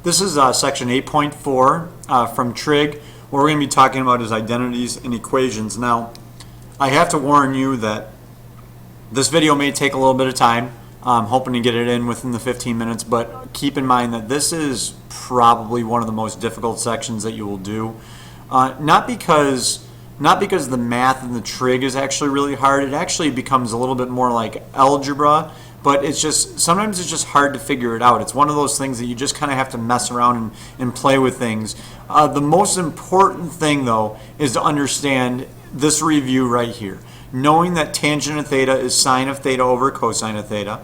This is section 8.4 from Trig. What we're going to be talking about is identities and equations. Now, I have to warn you that this video may take a little bit of time. I'm hoping to get it in within the 15 minutes, but keep in mind that this is probably one of the most difficult sections that you will do. Not because the math and the trig is actually really hard. It actually becomes a little bit more like algebra, but it's just sometimes it's just hard to figure it out. It's one of those things that you just kind of have to mess around and play with things. The most important thing, though, is to understand this review right here. Knowing that tangent of theta is sine of theta over cosine of theta.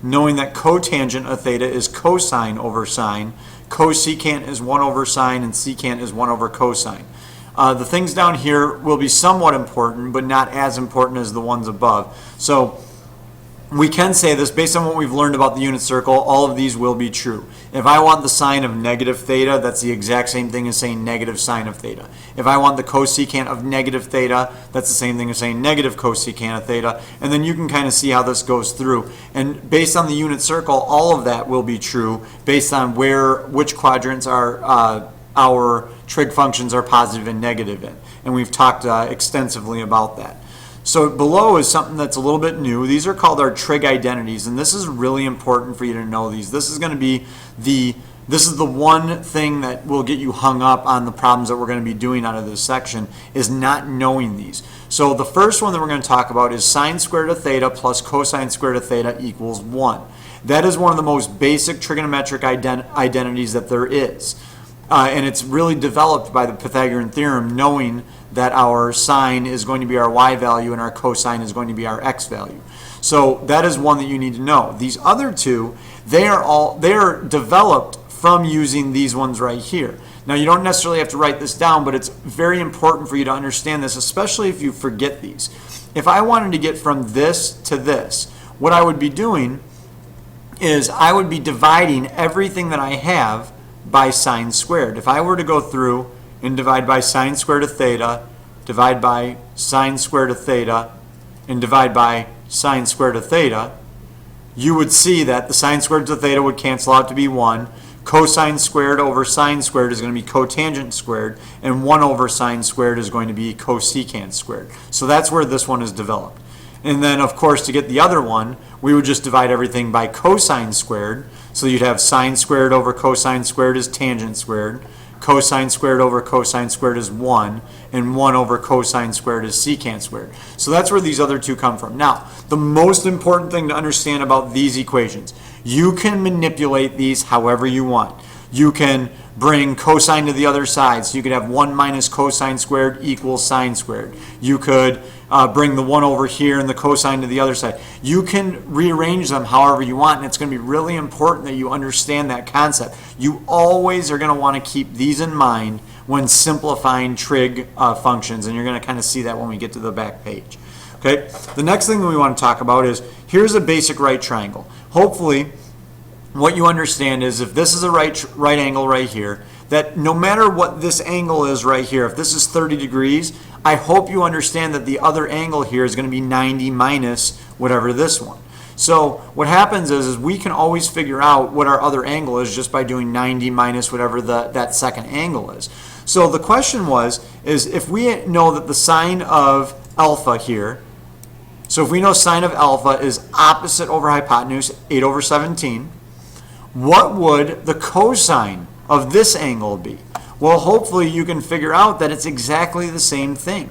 Knowing that cotangent of theta is cosine over sine. Cosecant is 1 over sine, and secant is 1 over cosine. The things down here will be somewhat important, but not as important as the ones above. So we can say this based on what we've learned about the unit circle. All of these will be true. If I want the sine of negative theta, that's the exact same thing as saying negative sine of theta. If I want the cosecant of negative theta, that's the same thing as saying negative cosecant of theta. And then you can kind of see how this goes through. And based on the unit circle, all of that will be true based on which quadrants our trig functions are positive and negative in. And we've talked extensively about that. So below is something that's a little bit new. These are called our trig identities, and this is really important for you to know these. This is going to be this is the one thing that will get you hung up on the problems that we're going to be doing out of this section, is not knowing these. So the first one that we're going to talk about is sine squared of theta plus cosine squared of theta equals 1. That is one of the most basic trigonometric identities that there is. And it's really developed by the Pythagorean theorem, knowing that our sine is going to be our y value and our cosine is going to be our x value. So that is one that you need to know. These other two, they are developed from using these ones right here. Now, you don't necessarily have to write this down, but it's very important for you to understand this, especially if you forget these. If I wanted to get from this to this, what I would be doing is I would be dividing everything that I have by sine squared. If I were to go through and divide by sine squared of theta, divide by sine squared of theta, and divide by sine squared of theta, you would see that the sine squared of theta would cancel out to be 1. Cosine squared over sine squared is going to be cotangent squared, and 1 over sine squared is going to be cosecant squared. So that's where this one is developed. And then, of course, to get the other one, we would just divide everything by cosine squared. So you'd have sine squared over cosine squared is tangent squared. Cosine squared over cosine squared is 1. And 1 over cosine squared is secant squared. So that's where these other two come from. Now, the most important thing to understand about these equations, you can manipulate these however you want. You can bring cosine to the other side. So you could have 1 minus cosine squared equals sine squared. You could bring the 1 over here and the cosine to the other side. You can rearrange them however you want, and it's going to be really important that you understand that concept. You always are going to want to keep these in mind when simplifying trig functions, and you're going to kind of see that when we get to the back page. Okay. The next thing that we want to talk about is, here's a basic right triangle. Hopefully, what you understand is if this is a right angle right here, that no matter what this angle is right here, if this is 30 degrees, I hope you understand that the other angle here is going to be 90 minus whatever this one. So what happens is we can always figure out what our other angle is just by doing 90 minus whatever that second angle is. So the question is if we know that the sine of alpha here, so if we know sine of alpha is opposite over hypotenuse, 8 over 17, what would the cosine of this angle be? Well, hopefully you can figure out that it's exactly the same thing.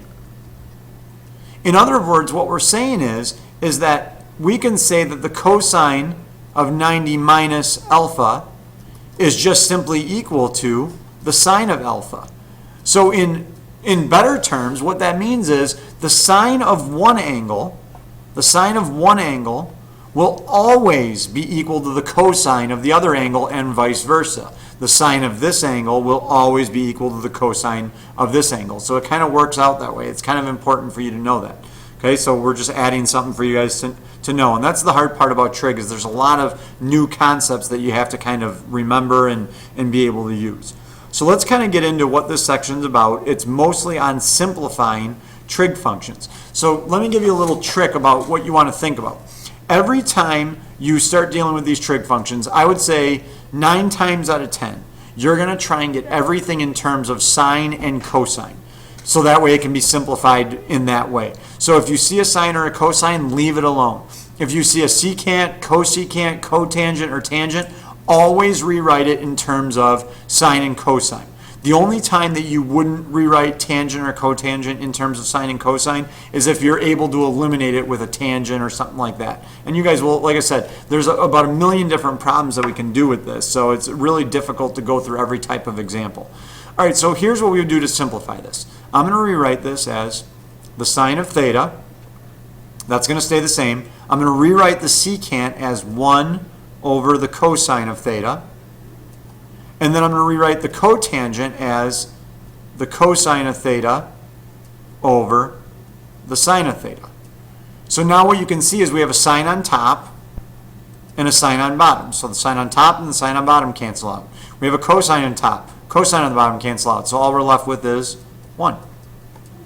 In other words, what we're saying is that we can say that the cosine of 90 minus alpha is just simply equal to the sine of alpha. So in better terms, what that means is the sine of one angle will always be equal to the cosine of the other angle and vice versa. The sine of this angle will always be equal to the cosine of this angle. So it kind of works out that way. It's kind of important for you to know that. Okay, so we're just adding something for you guys to know. And that's the hard part about trig, is there's a lot of new concepts that you have to kind of remember and be able to use. So let's kind of get into what this section's about. It's mostly on simplifying trig functions. So let me give you a little trick about what you want to think about. Every time you start dealing with these trig functions, I would say 9 times out of 10, you're going to try and get everything in terms of sine and cosine. So that way it can be simplified in that way. So if you see a sine or a cosine, leave it alone. If you see a secant, cosecant, cotangent, or tangent, always rewrite it in terms of sine and cosine. The only time that you wouldn't rewrite tangent or cotangent in terms of sine and cosine is if you're able to eliminate it with a tangent or something like that. And you guys will, like I said, there's about a million different problems that we can do with this, so it's really difficult to go through every type of example. All right, so here's what we would do to simplify this. I'm going to rewrite this as the sine of theta. That's going to stay the same. I'm going to rewrite the secant as 1 over the cosine of theta. And then I'm going to rewrite the cotangent as the cosine of theta over the sine of theta. So now what you can see is we have a sine on top and a sine on bottom. So the sine on top and the sine on bottom cancel out. We have a cosine on top. Cosine on the bottom cancel out. So all we're left with is 1.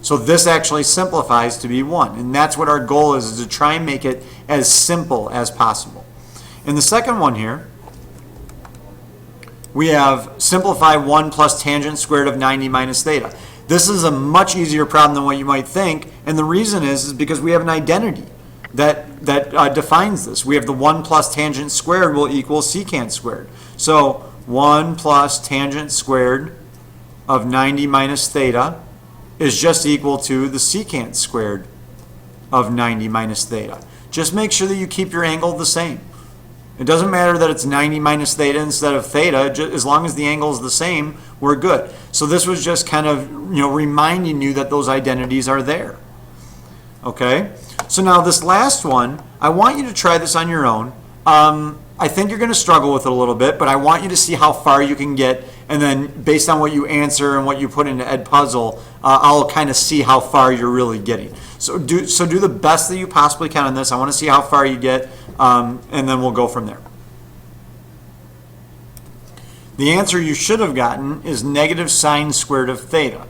So this actually simplifies to be 1. And that's what our goal is to try and make it as simple as possible. In the second one here, we have simplify 1 plus tangent squared of 90 minus theta. This is a much easier problem than what you might think, and the reason is because we have an identity that defines this. We have the 1 plus tangent squared will equal secant squared. So 1 plus tangent squared of 90 minus theta is just equal to the secant squared of 90 minus theta. Just make sure that you keep your angle the same. It doesn't matter that it's 90 minus theta instead of theta. As long as the angle is the same, we're good. So this was just kind of, reminding you that those identities are there. Okay? So now this last one, I want you to try this on your own. I think you're going to struggle with it a little bit, but I want you to see how far you can get, and then based on what you answer and what you put into Edpuzzle, I'll kind of see how far you're really getting. So do the best that you possibly can on this. I want to see how far you get, and then we'll go from there. The answer you should have gotten is negative sine squared of theta.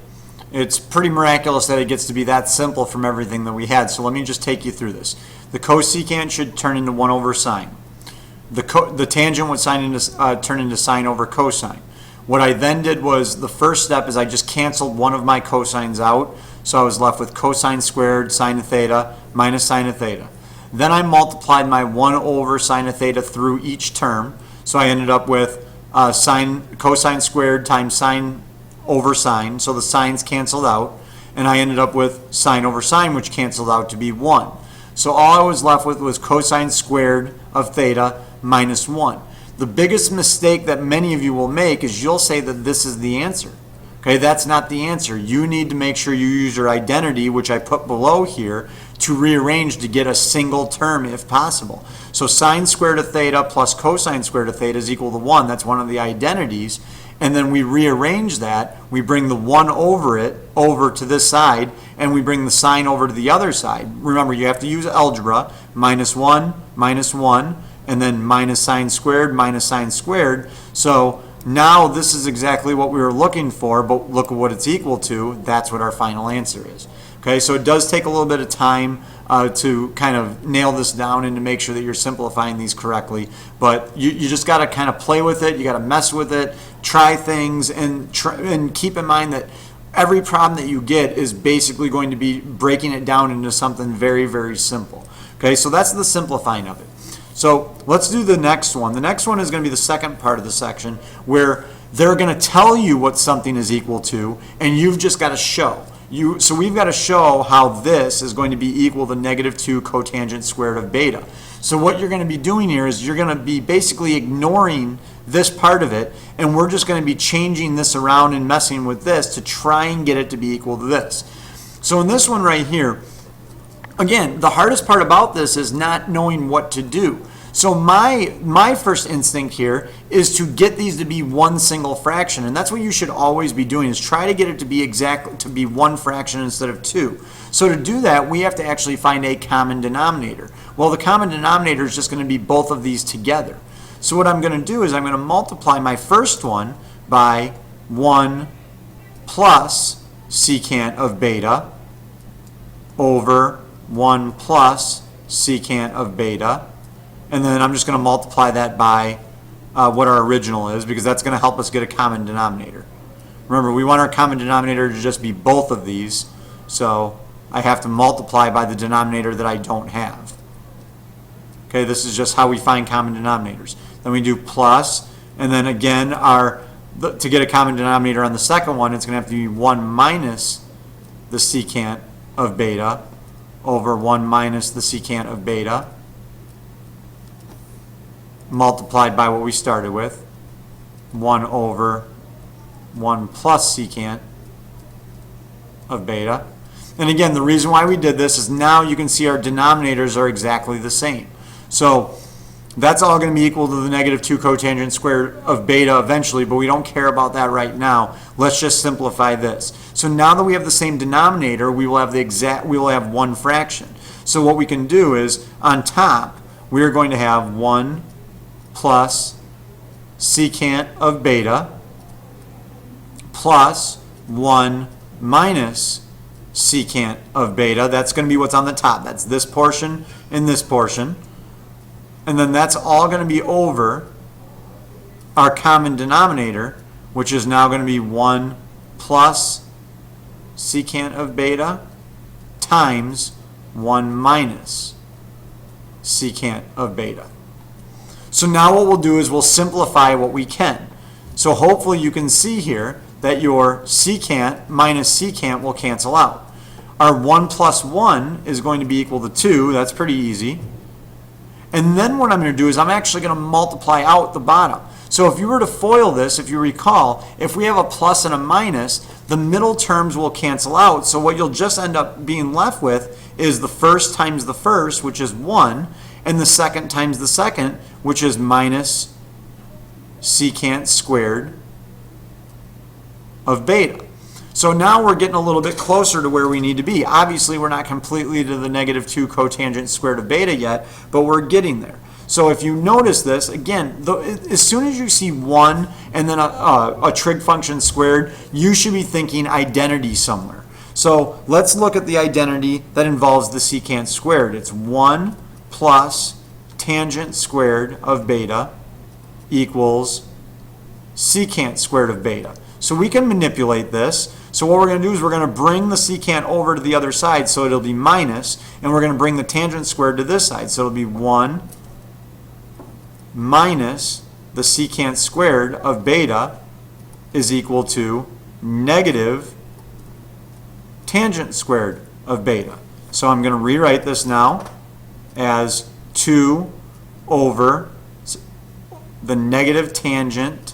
It's pretty miraculous that it gets to be that simple from everything that we had. So let me just take you through this. The cosecant should turn into 1 over sine. The tangent would turn into sine over cosine. What I then did was, the first step is I just canceled one of my cosines out. So I was left with cosine squared sine of theta minus sine of theta. Then I multiplied my 1 over sine of theta through each term. So I ended up with cosine squared times sine over sine. So the sines canceled out. And I ended up with sine over sine, which canceled out to be 1. So all I was left with was cosine squared of theta minus 1. The biggest mistake that many of you will make is you'll say that this is the answer. Okay, that's not the answer. You need to make sure you use your identity, which I put below here, to rearrange to get a single term if possible. So sine squared of theta plus cosine squared of theta is equal to 1. That's one of the identities. And then we rearrange that. We bring the 1 over it over to this side, and we bring the sine over to the other side. Remember, you have to use algebra. Minus 1, and then minus sine squared. So now this is exactly what we were looking for, but look at what it's equal to. That's what our final answer is. Okay, so it does take a little bit of time to kind of nail this down and to make sure that you're simplifying these correctly. But you just got to kind of play with it. You got to mess with it, try things, and keep in mind that every problem that you get is basically going to be breaking it down into something very, very simple. Okay, so that's the simplifying of it. So let's do the next one. The next one is going to be the second part of the section where they're going to tell you what something is equal to, and you've just got to show. So we've got to show how this is going to be equal to negative 2 cotangent squared of beta. So what you're going to be doing here is you're going to be basically ignoring this part of it, and we're just going to be changing this around and messing with this to try and get it to be equal to this. So in this one right here, again, the hardest part about this is not knowing what to do. So my first instinct here is to get these to be one single fraction, and that's what you should always be doing, is try to get it to be one fraction instead of 2. So to do that, we have to actually find a common denominator. Well, the common denominator is just going to be both of these together. So what I'm going to do is I'm going to multiply my first one by 1 plus secant of beta over 1 plus secant of beta. And then I'm just going to multiply that by what our original is, because that's going to help us get a common denominator. Remember, we want our common denominator to just be both of these, so I have to multiply by the denominator that I don't have. Okay, this is just how we find common denominators. Then we do plus, and then again, to get a common denominator on the second one, it's going to have to be 1 minus the secant of beta over 1 minus the secant of beta multiplied by what we started with, 1 over 1 plus secant of beta. And again, the reason why we did this is now you can see our denominators are exactly the same. So that's all going to be equal to the negative 2 cotangent squared of beta eventually, but we don't care about that right now. Let's just simplify this. So now that we have the same denominator, we will have one fraction. So what we can do is on top, we are going to have 1 plus secant of beta plus 1 minus secant of beta. That's going to be what's on the top. That's this portion and this portion. And then that's all going to be over our common denominator, which is now going to be 1 plus secant of beta times 1 minus secant of beta. So now what we'll do is we'll simplify what we can. So hopefully you can see here that your secant minus secant will cancel out. Our 1 plus 1 is going to be equal to 2. That's pretty easy. And then what I'm going to do is I'm actually going to multiply out the bottom. So if you were to FOIL this, if you recall, if we have a plus and a minus, the middle terms will cancel out. So what you'll just end up being left with is the first times the first, which is 1, and the second times the second, which is minus secant squared of beta. So now we're getting a little bit closer to where we need to be. Obviously, we're not completely to the negative 2 cotangent squared of beta yet, but we're getting there. So if you notice this, again, as soon as you see 1 and then a trig function squared, you should be thinking identity somewhere. So let's look at the identity that involves the secant squared. It's 1 plus tangent squared of beta equals secant squared of beta. So we can manipulate this. So what we're going to do is we're going to bring the secant over to the other side, so it'll be minus, and we're going to bring the tangent squared to this side, so it'll be 1 minus the secant squared of beta is equal to negative tangent squared of beta. So I'm going to rewrite this now as 2 over the negative tangent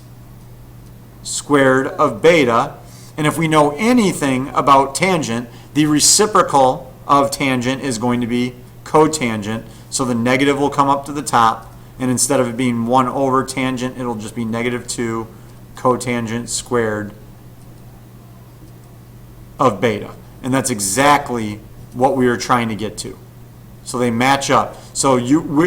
squared of beta. And if we know anything about tangent, the reciprocal of tangent is going to be cotangent. So the negative will come up to the top, and instead of it being 1 over tangent, it'll just be negative 2 cotangent squared of beta. And that's exactly what we were trying to get to. So they match up. So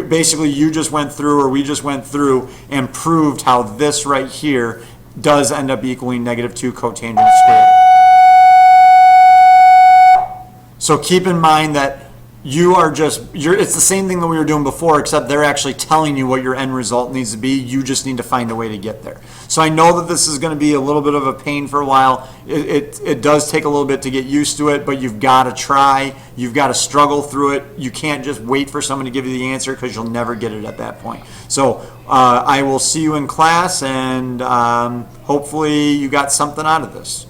basically you just went through, or we just went through and proved how this right here does end up equaling negative 2 cotangent squared. So keep in mind that it's the same thing that we were doing before, except they're actually telling you what your end result needs to be. You just need to find a way to get there. So I know that this is going to be a little bit of a pain for a while. It does take a little bit to get used to it, but you've got to try. You've got to struggle through it. You can't just wait for someone to give you the answer, because you'll never get it at that point. So I will see you in class, and hopefully you got something out of this.